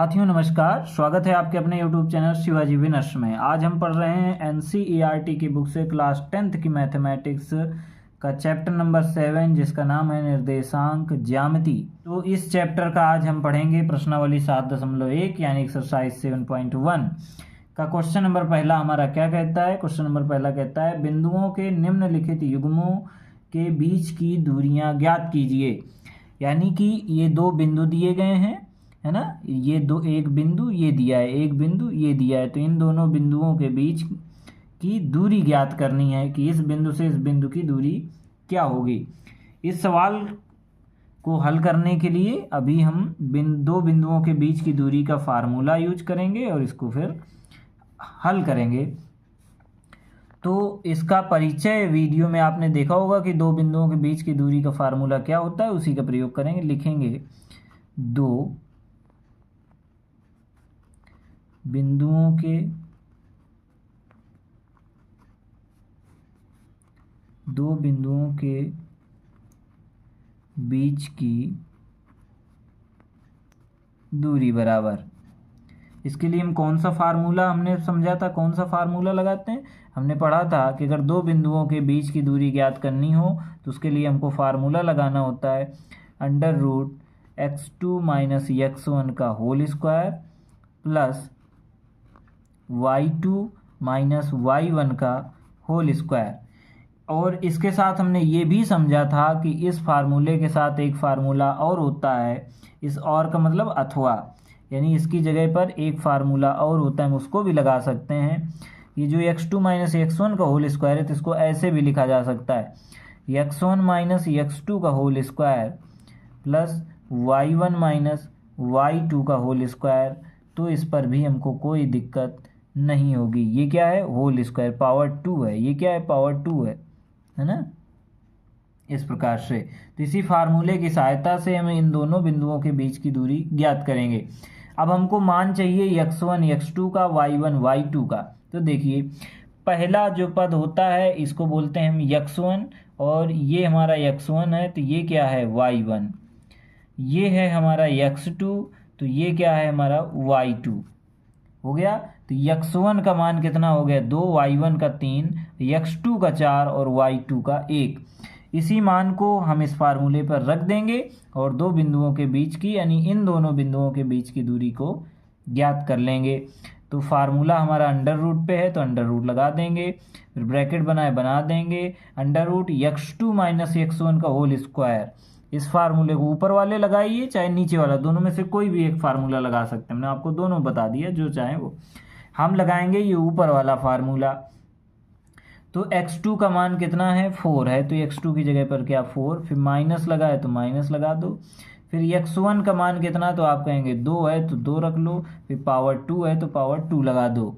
साथियों नमस्कार, स्वागत है आपके अपने YouTube चैनल शिवाजी विनर्स में। आज हम पढ़ रहे हैं NCERT की बुक से क्लास 10th की मैथमेटिक्स का चैप्टर नंबर 7 जिसका नाम है निर्देशांक ज्यामिति। तो इस चैप्टर का आज हम पढ़ेंगे प्रश्नावली 7.1 यानी एक्सरसाइज 7.1 का क्वेश्चन नंबर पहला हमारा क्या कहता है। क्वेश्चन नंबर पहला कहता है बिंदुओं के निम्नलिखित युग्मों के बीच की दूरियां ज्ञात कीजिए। यानी कि ये दो बिंदु दिए गए हैं, है ना, ये दो, एक बिंदु ये दिया है, एक बिंदु ये दिया है, तो इन दोनों बिंदुओं के बीच की दूरी ज्ञात करनी है कि इस बिंदु से इस बिंदु की दूरी क्या होगी। इस सवाल को हल करने के लिए अभी हम दो बिंदुओं के बीच की दूरी का फार्मूला यूज करेंगे और इसको फिर हल करेंगे। तो इसका परिचय वीडियो में आपने देखा होगा कि दो बिंदुओं के बीच की दूरी का फार्मूला क्या होता है, उसी का प्रयोग करेंगे। लिखेंगे दो बिंदुओं के बीच की दूरी बराबर। इसके लिए हम कौन सा फार्मूला हमने समझा था, कौन सा फार्मूला लगाते हैं, हमने पढ़ा था कि अगर दो बिंदुओं के बीच की दूरी ज्ञात करनी हो तो उसके लिए हमको फार्मूला लगाना होता है √x2 - x1 का whole square plus y2 - y1 का होल स्क्वायर। और इसके साथ हमने ये भी समझा था कि इस फार्मूले के साथ एक फार्मूला और होता है, इस और का मतलब अथवा, यानी इसकी जगह पर एक फार्मूला और होता है, हम उसको भी लगा सकते हैं। ये जो x2 - x1 का होल स्क्वायर है तो इसको ऐसे भी लिखा जा सकता है x1 - x2 का whole square plus y1 - y2 का होल स्क्वायर। तो इस पर भी हमको कोई दिक्कत नहीं होगी। ये क्या है, होल स्क्वायर, पावर 2 है, ये क्या है, पावर 2 है ना। इस प्रकार से तो इसी फार्मूले की सहायता से हम इन दोनों बिंदुओं के बीच की दूरी ज्ञात करेंगे। अब हमको मान चाहिए x1 x2 का, y1 y2 का। तो देखिए पहला जो पद होता है इसको बोलते हैं हम x1 और ये हमारा x1 है तो ये क्या है y1, ये है हमारा x2 तो ये क्या है हमारा y2 हो गया। तो x1 का मान कितना हो गया 2, y1 का 3, x2 का 4 और y2 का 1। इसी मान को हम इस फार्मूले पर रख देंगे और दो बिंदुओं के बीच की यानी इन दोनों बिंदुओं के बीच की दूरी को ज्ञात कर लेंगे। तो फार्मूला हमारा अंडर रूट पे है तो अंडर रूट लगा देंगे, फिर ब्रैकेट बना देंगे √x2 - x1 का होल स्क्वायर। इस फार्मूले को ऊपर वाले लगाइए चाहे नीचे वाला, दोनों में से कोई भी एक फार्मूला लगा सकते हैं। मैंने आपको दोनों बता दिया, जो चाहे वो। हम लगाएंगे ये ऊपर वाला फार्मूला। तो x2 का मान कितना है 4 है तो x2 की जगह पर क्या 4, फिर माइनस लगाए तो माइनस लगा दो। फिर x1 का मान कितना तो आप कहेंगे 2 है तो 2 रख लो, फिर पावर 2 है तो पावर 2 लगा दो,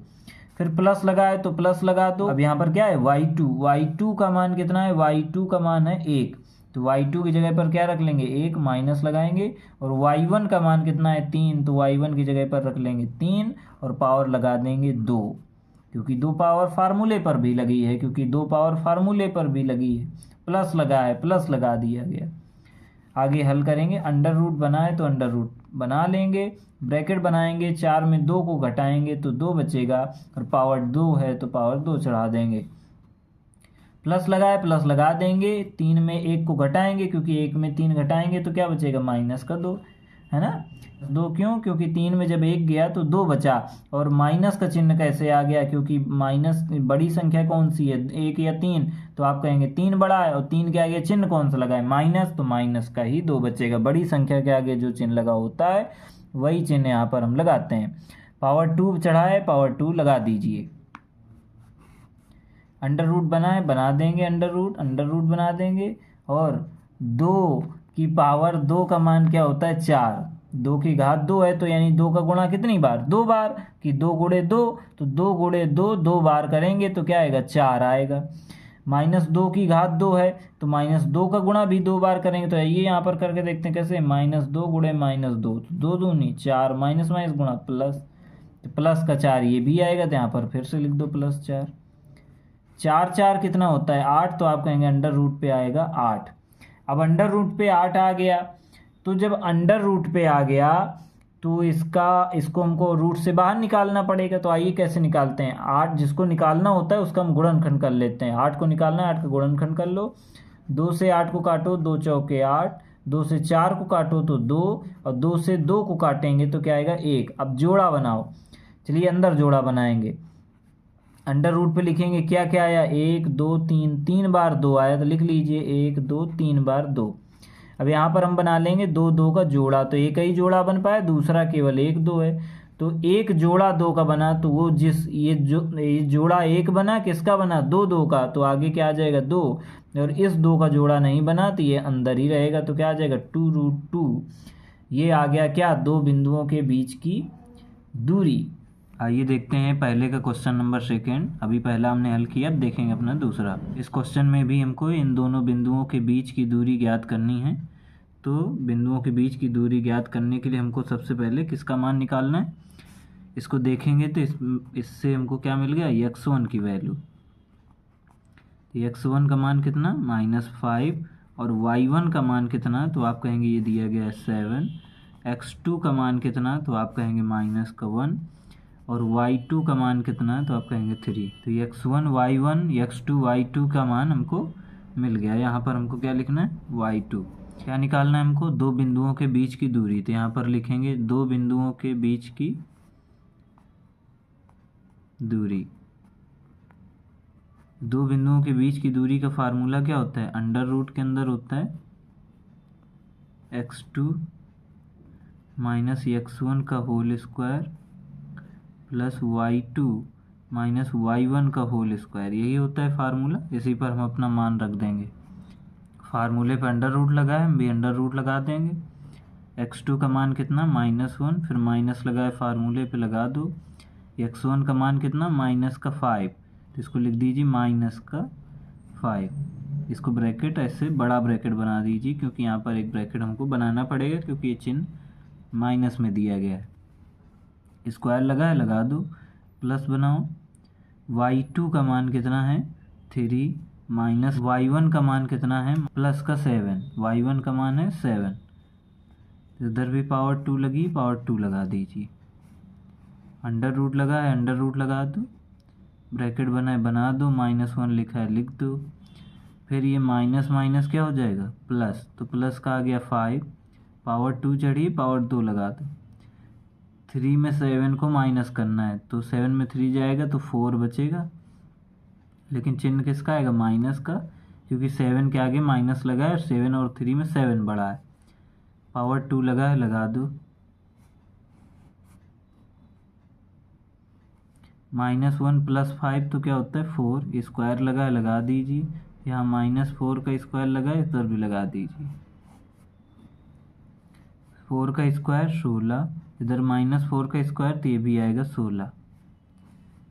फिर प्लस लगाए तो प्लस लगा दो। अब यहाँ पर क्या है y2 का मान कितना है, y2 का मान है 1 तो y2 की जगह पर क्या रख लेंगे 1, माइनस लगाएंगे। और y1 का मान कितना है 3 तो y1 की जगह पर रख लेंगे 3 और पावर लगा देंगे 2, क्योंकि 2 पावर फार्मूले पर भी लगी है, प्लस लगा है, प्लस लगा दिया गया। आगे हल करेंगे, अंडर रूट बनाए तो अंडर रूट बना लेंगे, ब्रैकेट बनाएंगे, 4 में 2 को घटाएंगे तो 2 बचेगा और पावर 2 है तो पावर 2 चढ़ा देंगे। प्लस लगाए प्लस लगा देंगे, 3 में 1 को घटाएंगे क्योंकि 1 में 3 घटाएंगे तो क्या बचेगा माइनस का 2, है ना। 2 क्यों, क्योंकि 3 में जब 1 गया तो 2 बचा। और माइनस का चिन्ह कैसे आ गया, क्योंकि माइनस बड़ी संख्या कौन सी है 1 या 3, तो आप कहेंगे 3 बड़ा है और 3 के आगे चिन्ह कौन सा लगा है माइनस, तो माइनस का ही 2 बचेगा। बड़ी संख्या के आगे जो चिन्ह लगा होता है वही चिन्ह यहाँ पर हम लगाते हैं। पावर 2 चढ़ाए, पावर 2 लगा दीजिए। अंडर रूट बना देंगे, अंडर रूट बना देंगे। और 2 की पावर 2 का मान क्या होता है 4, 2 की घात 2 है तो यानी 2 का गुणा कितनी बार 2 बार, कि 2 गुणे 2 तो 2 गुणे 2 2 बार करेंगे तो क्या आएगा 4 आएगा। -2 की घात 2 है तो -2 का गुणा भी 2 बार करेंगे तो ये यहाँ पर करके देखते हैं कैसे, -2 गुणे -2 तो 2 दूनी 4, माइनस गुणा प्लस, तो प्लस का 4 ये भी आएगा तो यहाँ पर फिर से लिख दो +4। 4 4 कितना होता है 8, तो आप कहेंगे अंडर रूट पे आएगा 8। अब अंडर रूट पे 8 आ गया, तो जब अंडर रूट पे आ गया तो इसको हमको रूट से बाहर निकालना पड़ेगा। तो आइए कैसे निकालते हैं। 8 जिसको निकालना होता है उसका हम गुणनखंड कर लेते हैं। 8 को निकालना है, 8 का गुणनखंड कर लो। 2 से 8 को काटो, 2 चौके 8। 2 से 4 को काटो तो 2, और 2 से 2 को काटेंगे तो क्या आएगा 1। अब जोड़ा बनाओ। चलिए अंदर जोड़ा बनाएंगे। अंडर रूट पे लिखेंगे क्या क्या आया, 1 2 3, 3 बार 2 आया तो लिख लीजिए 1 2 3 बार 2। अब यहाँ पर हम बना लेंगे 2 2 का जोड़ा, तो एक ही जोड़ा बन पाया, दूसरा केवल 1 2 है। तो एक जोड़ा 2 का बना, तो वो ये जोड़ा 1 बना, किसका बना 2 2 का, तो आगे क्या आ जाएगा 2। और इस 2 का जोड़ा नहीं बना तो ये अंदर ही रहेगा, तो क्या आ जाएगा 2√2। ये आ गया क्या, दो बिंदुओं के बीच की दूरी। आइए देखते हैं पहले का क्वेश्चन नंबर सेकेंड। अभी पहला हमने हल किया, अब देखेंगे अपना दूसरा। इस क्वेश्चन में भी हमको इन दोनों बिंदुओं के बीच की दूरी ज्ञात करनी है। तो बिंदुओं के बीच की दूरी ज्ञात करने के लिए हमको सबसे पहले किसका मान निकालना है। इसको देखेंगे तो इससे हमको क्या मिल गया, x1 की वैल्यू। x1 का मान कितना, -5, और y1 का मान कितना, तो आप कहेंगे ये दिया गया है 7। x2 का मान कितना, तो आप कहेंगे -1, और y2 का मान कितना, तो आप कहेंगे 3। तो x1 y1 x2 y2 का मान हमको मिल गया। यहाँ पर हमको क्या लिखना है, y2। क्या निकालना है हमको, दो बिंदुओं के बीच की दूरी। तो यहाँ पर लिखेंगे दो बिंदुओं के बीच की दूरी। दो बिंदुओं के बीच की दूरी का फार्मूला क्या होता है, अंडर रूट के अंदर होता है x2 - x1 का whole square plus y2 - y1 का होल स्क्वायर। यही होता है फार्मूला। इसी पर हम अपना मान रख देंगे। फार्मूले पर अंडर रूट लगाए, हम भी अंडर रूट लगा देंगे। x2 का मान कितना, -1, फिर माइनस लगाए, फार्मूले पे लगा दो। x1 का मान कितना, -5, तो इसको लिख दीजिए -5। इसको ब्रैकेट ऐसे बड़ा ब्रैकेट बना दीजिए, क्योंकि यहाँ पर एक ब्रैकेट हमको बनाना पड़ेगा, क्योंकि ये चिन्ह माइनस में दिया गया है। स्क्वायर लगाए, लगा दो, प्लस बनाओ। y2 का मान कितना है 3, माइनस y1 का मान कितना है प्लस का 7। y1 का मान है 7, इधर भी पावर 2 लगी, पावर 2 लगा दीजिए। अंडर रूट लगा है, अंडर रूट लगा दो, ब्रैकेट बनाए बना दो, -1 लिखा है लिख दो। फिर ये माइनस माइनस क्या हो जाएगा, प्लस, तो प्लस का आ गया 5, पावर 2 चढ़ी, पावर 2 लगा दो। 3 में 7 को माइनस करना है, तो 7 में 3 जाएगा तो 4 बचेगा, लेकिन चिन्ह किसका आएगा, माइनस का, क्योंकि 7 के आगे माइनस लगा है, 7 और 3 में 7 बड़ा है। पावर 2 लगा है, लगा दो। -1 + 5 तो क्या होता है 4, स्क्वायर लगा है, लगा दीजिए। यहाँ -4 का स्क्वायर लगा है, इधर भी लगा दीजिए। 4 का स्क्वायर 16, इधर -4 का स्क्वायर, तो ये भी आएगा 16।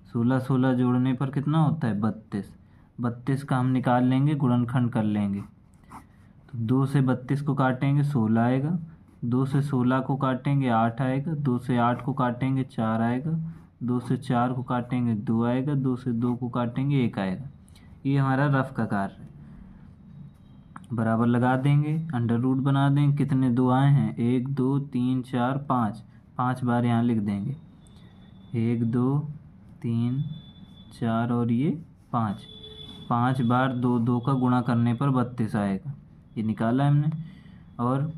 16 जोड़ने पर कितना होता है 32। 32 का हम निकाल लेंगे, गुणनखंड कर लेंगे। तो 2 से 32 को काटेंगे 16 आएगा, 2 से 16 को काटेंगे 8 आएगा, 2 से 8 को काटेंगे 4 आएगा, 2 से 4 को काटेंगे 2 आएगा, 2 से 2 को काटेंगे 1 आएगा। ये हमारा रफ का कार्य है। बराबर लगा देंगे, अंडर रूट बना देंगे। कितने 2 आए हैं, 1 2 3 4 5, 5 बार यहाँ लिख देंगे। 1 2 3 4 और ये 5, 5 बार 2 2 का गुणा करने पर 32 आएगा। ये निकाला हमने। और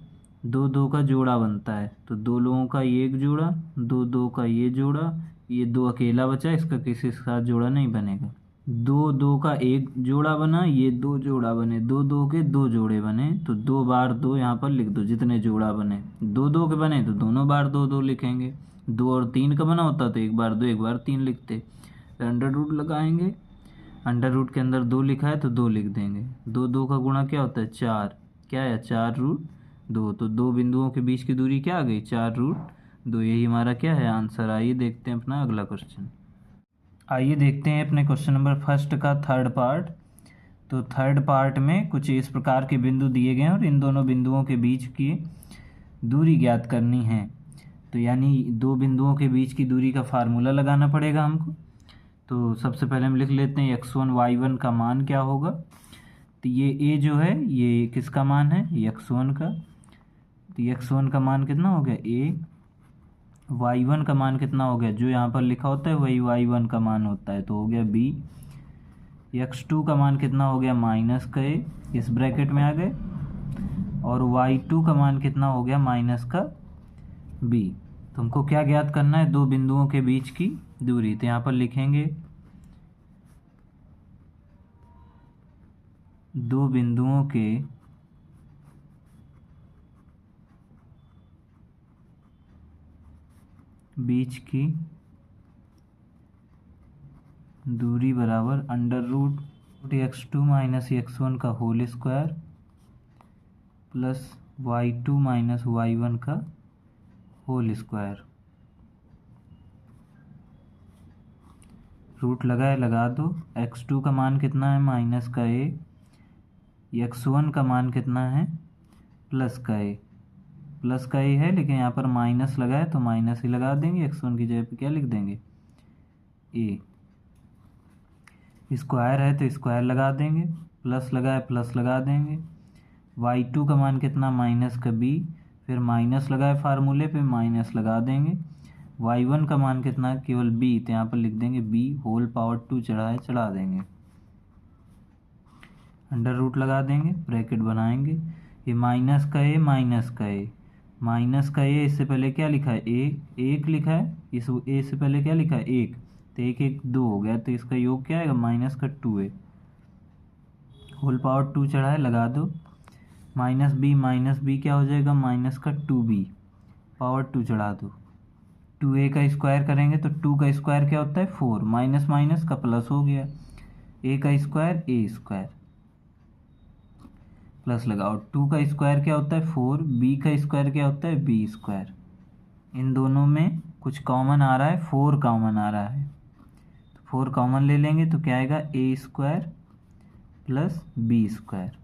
2 2 का जोड़ा बनता है, तो 2 लोगों का ये एक जोड़ा, 2 2 का ये जोड़ा, ये 2 अकेला बचा, इसका किसी के साथ जोड़ा नहीं बनेगा। 2 2 का एक जोड़ा बना, ये 2 जोड़ा बने, 2 2 के 2 जोड़े बने, तो 2 बार 2 यहाँ पर लिख दो। जितने जोड़ा बने, 2 2 के बने तो दोनों बार 2 2 लिखेंगे। 2 और 3 का बना होता तो 1 बार 2 1 बार 3 लिखते। तो अंडर रूट लगाएंगे, अंडर रूट के अंदर 2 लिखा है तो 2 लिख देंगे। 2 2 का गुणा क्या होता है 4, क्या है 4√2। तो दो बिंदुओं के बीच की दूरी क्या आ गई 4√2। यही हमारा क्या है आंसर। आइए देखते हैं अपना अगला क्वेश्चन। आइए देखते हैं अपने क्वेश्चन नंबर फर्स्ट का थर्ड पार्ट। तो थर्ड पार्ट में कुछ इस प्रकार के बिंदु दिए गए हैं और इन दोनों बिंदुओं के बीच की दूरी ज्ञात करनी है। तो यानी दो बिंदुओं के बीच की दूरी का फार्मूला लगाना पड़ेगा हमको। तो सबसे पहले हम लिख लेते हैं x1 y1 का मान क्या होगा। तो ये a जो है ये किसका मान है, x1 का। तो x1 का मान कितना हो गया a, y1 का मान कितना हो गया, जो यहाँ पर लिखा होता है वही y1 का मान होता है, तो हो गया b। x2 का मान कितना हो गया, माइनस का a, इस ब्रैकेट में आ गए, और y2 का मान कितना हो गया, माइनस का b। तुमको क्या ज्ञात करना है, दो बिंदुओं के बीच की दूरी, तो यहाँ पर लिखेंगे दो बिंदुओं के बीच की दूरी बराबर under root x2 minus x1 का whole square plus y2 minus y1 का होल स्क्वायर। रूट लगाए, लगा दो। x2 का मान कितना है, माइनस का a, x1 का मान कितना है, प्लस का a। प्लस का a है, लेकिन यहाँ पर माइनस लगाए तो माइनस ही लगा देंगे, x1 की जगह पे क्या लिख देंगे, a। स्क्वायर है तो स्क्वायर लगा देंगे, प्लस लगाए प्लस लगा देंगे। y2 का मान कितना, माइनस का b, फिर माइनस लगाए फार्मूले पे, माइनस लगा देंगे। y1 का मान कितना, केवल b, तो यहाँ पर लिख देंगे b होल पावर 2 चढ़ा देंगे, अंडर रूट लगा देंगे, ब्रैकेट बनाएंगे। ये माइनस का a, माइनस का a, माइनस का a, इससे पहले क्या लिखा है, एक लिखा है, इस a से पहले क्या लिखा है, एक, तो एक एक दो हो गया, तो इसका योग क्या आएगा, माइनस का 2a होल पावर 2 चढ़ा है, लगा दो। माइनस बी क्या हो जाएगा, माइनस का 2b पावर 2 चढ़ा दो। 2a का स्क्वायर करेंगे तो 2 का स्क्वायर क्या होता है, 4, माइनस माइनस का प्लस हो गया, a का स्क्वायर a स्क्वायर, प्लस लगाओ। 2 का स्क्वायर क्या होता है, 4, b का स्क्वायर क्या होता है, b स्क्वायर। इन दोनों में कुछ कॉमन आ रहा है, 4 कॉमन आ रहा है, तो 4 कॉमन ले लेंगे तो क्या आएगा, a square plus b square.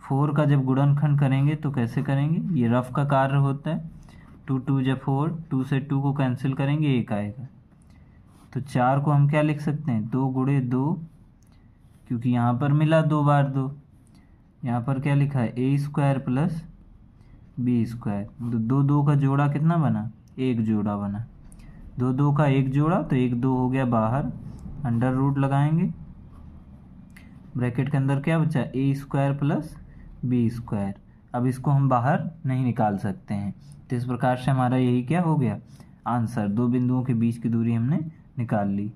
4 का जब गुणनखंड करेंगे तो कैसे करेंगे, ये रफ का कार्य होता है, 2 2 जब 4, 2 से 2 को कैंसिल करेंगे, 1 आएगा। तो 4 को हम क्या लिख सकते हैं, 2 गुणे 2, क्योंकि यहाँ पर मिला 2 बार 2, यहाँ पर क्या लिखा है, a square plus b square. दो दो का जोड़ा कितना बना, एक जोड़ा बना, दो दो का एक जोड़ा, तो एक 2 हो गया बाहर, अंडर रूट लगाएंगे, ब्रैकेट के अंदर क्या बचा, a square plus b square. अब इसको हम बाहर नहीं निकाल सकते हैं, तो इस प्रकार से हमारा यही क्या हो गया, आंसर, दो बिंदुओं के बीच की दूरी हमने निकाल ली।